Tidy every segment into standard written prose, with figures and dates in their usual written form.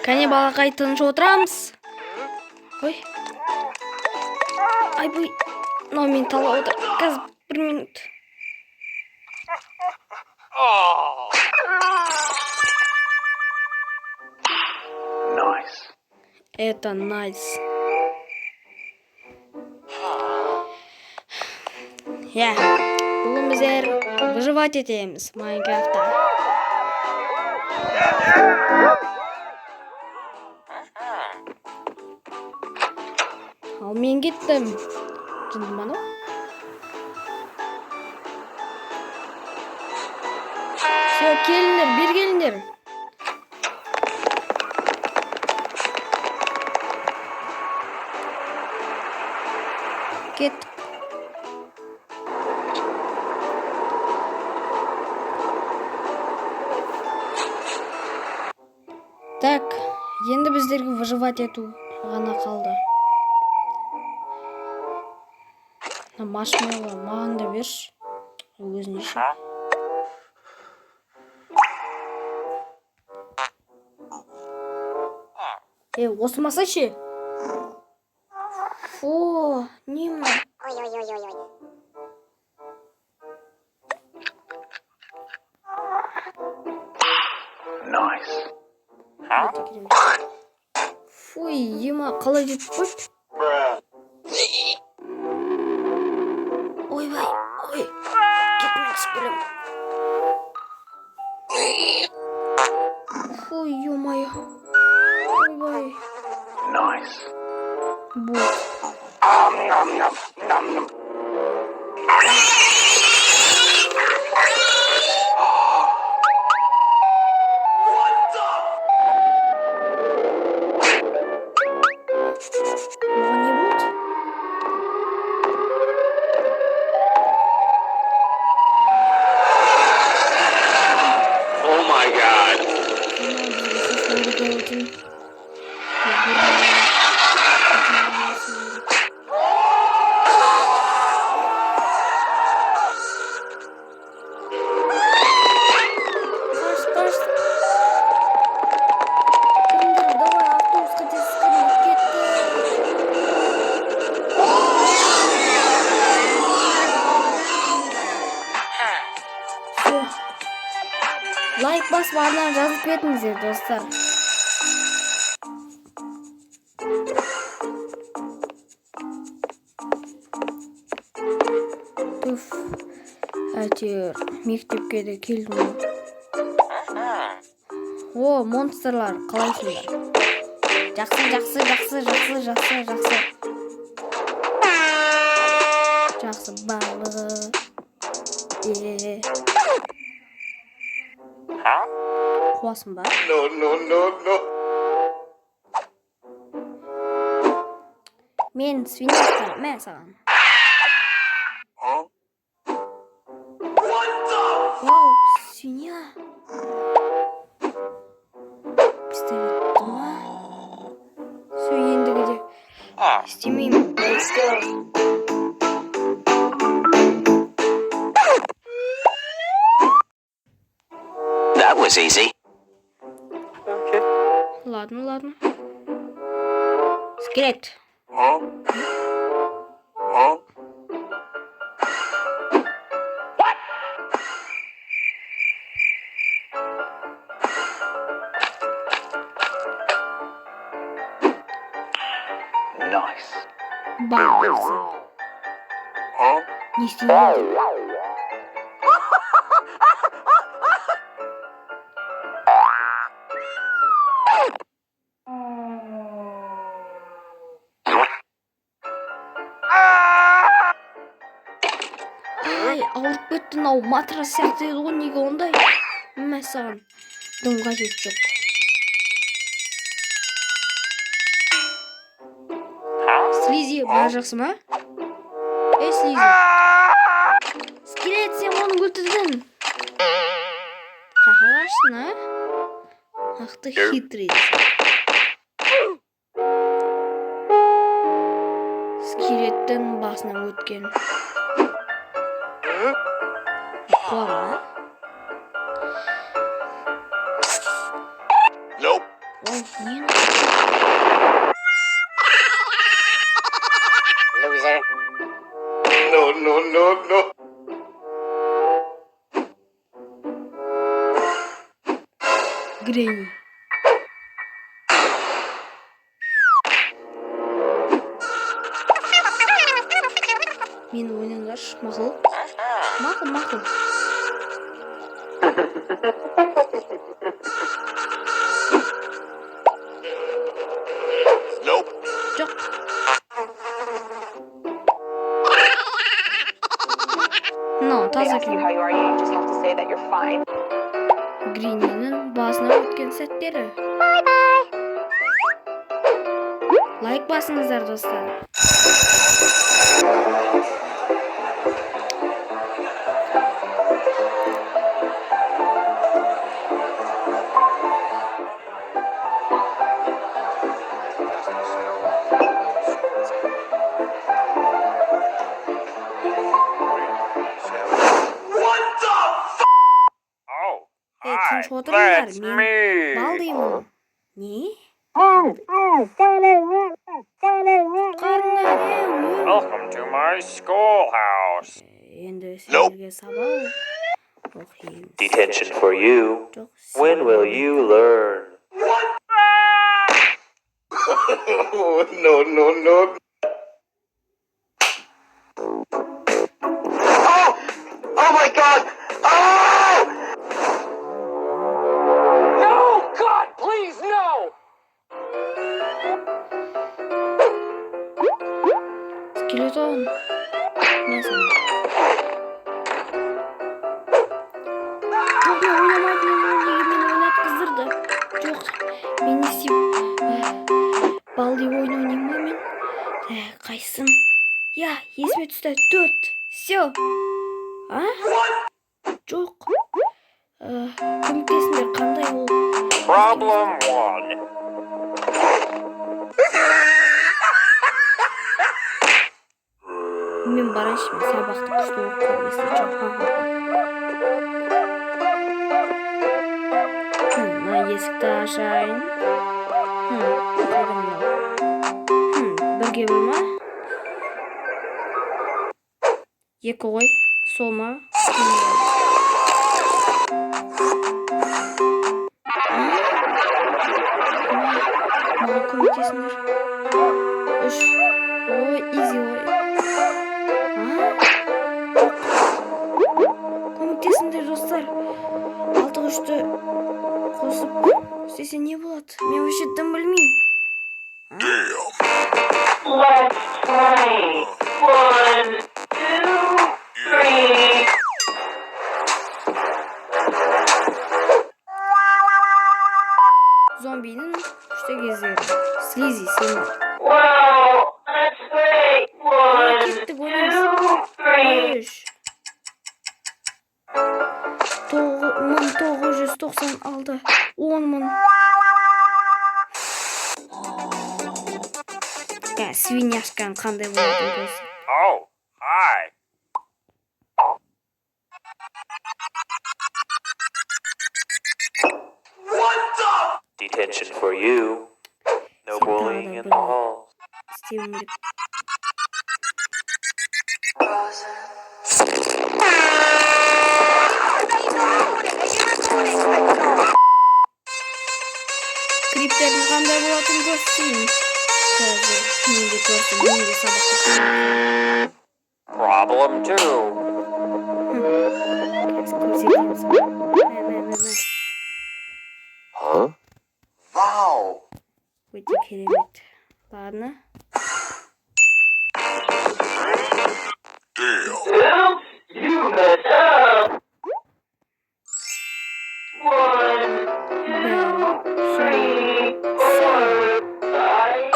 Кәне балақай тыныш отырамыз. Ой. Ай бұй. Мынау мені талап отыр. Қазір 1 минут. Это найс. Я. Бүгін біздер выживать етеміз Майнкрафтта. Ал мен кеттім. Жындым ана. Все, келіңдер, бер келіңдер. Кеттік. Так, енді біздерге выживать ету ғана қалды. Машмелло маған да берші. Өзіне ше. Осы маса ше? О, не мына? Ой-ой-ой-ой. Фуй, ема қалай жетіп қойды? Ойбай, ой, кетмекші білім. Фуй, ема-ай. Ойбай. Бұл. Лайк басып артынан жазып кетіңіздер, достар. Түф, әйтеуір мектепке де келдім. О, монстырлар, қалайсыңдар? Жақсы. Жақсы балы. Қуасың ба? No. Мен свиньястар, мә саған. Вау, свинья. Пистолетті ма? Все, ендігі де істемеймін. Let's go. That was easy. Okay. Ладно. Скелет. Nice. Бауза. Не стените. Алып кетті, мынау матрас сияқты еді ғой, неге ондай? Мә саған дым қажет жоқ. Слизи, бәрі жақсы ма? Слизи. Скелет, сен оны өлтірдің. Қақағаштың, а? Ақты хитрый. Скелеттің басынан өткен. Ладно. Nope. Ой, не no. Гренни. Мен ойнаңдаршы, мақұл. Мақұл. Nope. Жоқ. Мынау таза күйеу. How you are, you just have to say that you're fine. Гриннің басына өткен сәттері. Лайк басыңыздар, достар. Тыныш отырыңдар, мен бал деймін. Не? Welcome to my schoolhouse. Енді сендерге сабақ оқимыз. Detention for you. Жоқ, When will you learn? No. Oh my God! Oh! No, God, please, no! Скелетон. Несі? Жоқ, мен ойнамайтын, мені ойнатқыздырды. Жоқ, мен не істеймін? Бал деп ойнаймын ба мен? Қайсың? Я, есіме түсті. 4. Все. А? Жоқ. Көмектесіңдер, қандай ол? Problem 1. Мен барайыншы, мен сабақты күшті оқып қалмайсың. Мына есікті ашайын. Бірге бір ма? 2 ғой, сол ма? Маған көмектесіңдер. 3. Ой, изи ғой. Көмектесіңдер, достар. 6-3-ті қосып істесе не болады? Мен вообще дым білмеймін. Let's play. 1, 2, 3. Зомбinin üçte geziyorum. Слизи сені. Well, let's play. 1, 2, 3. 1996 10.000. Свиняшкаң қандай болады өзі. Oh, hi. Detention for you. No bullying in the halls. істеуім керек. Скриптердің қандай болатынын көрсетейін. Қазір менде көрсін, менде сабақты көрсетейін. Problem 2. Көрсетейміз. Huh? Wow! Өте керемет. Ладно. Oops, you messed up. 1, 2, 3, 4, 5.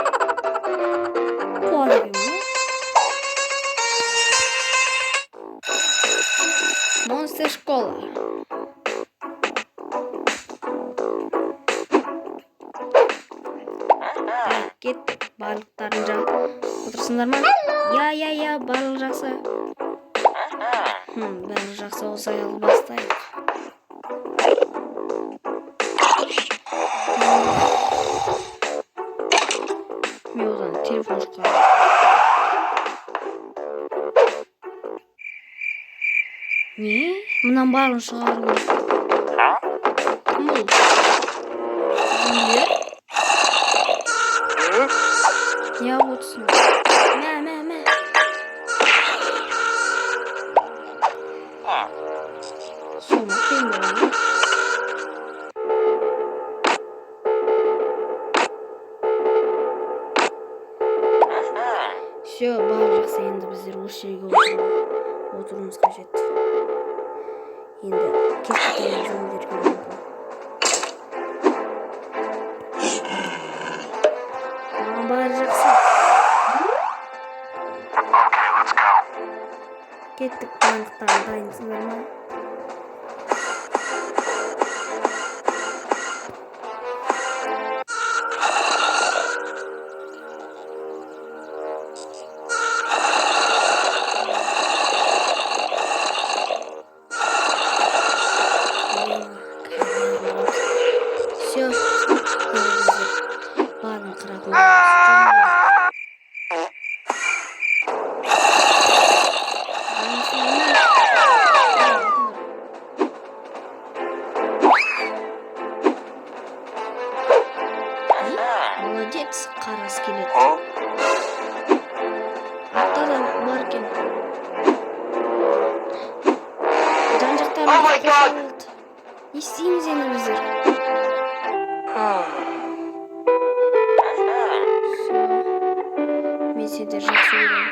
Қуады кем, Монстыр школа. Кеттік. Барлықтарын жап отырсыңдар ма? Я, барлық жақсы. Барлық жақсы болса алып бастайық. Мен одан телефон шыққан. Мынан барын шығару керек. Кім ол? Не отырсың? Мә. Соны қиын болады. Все, барлық жақсы. Енді біздер осы жерге отыруымыз қажет. Енді кешкі жол берген мүмкін. Маған бәрі жақсы. Кеттік, барлықтан дайынсыңдар ма? Все. Барын қыратын. Молодец, қара скелет. Аттада бар екен. Oh my God! Не істейміз енді біздер? Мен сендер жақсы көремін.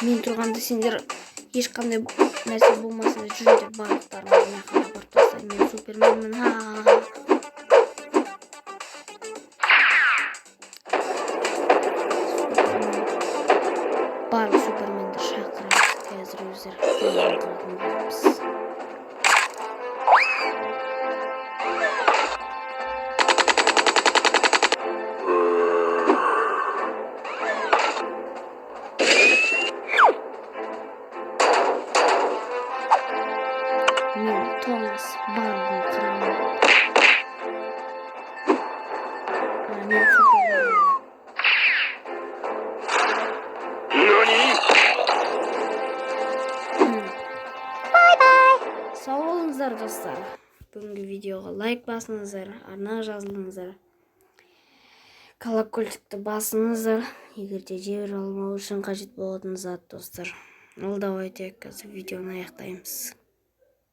Мен тұрғанда сендер ешқандай нәрсе болмаса да жүріңдер, барлықтарыңыз мына жаққа барып тастайын. Мен суперменмін. Барлық суперменді шақырамыз. Қазір өздері қылатын боламыз. Мен Томас барлығын қырамын. Мен суперменмін. Сау болыңыздар достар. Бүгінгі видеоға лайк басыңыздар, арна жазылыңыздар. Колокольчикті басыңыздар. Егерде жіберіп алмау үшін қажет болатын зат достар. Ол давайте қазір видеоны аяқтаймыз.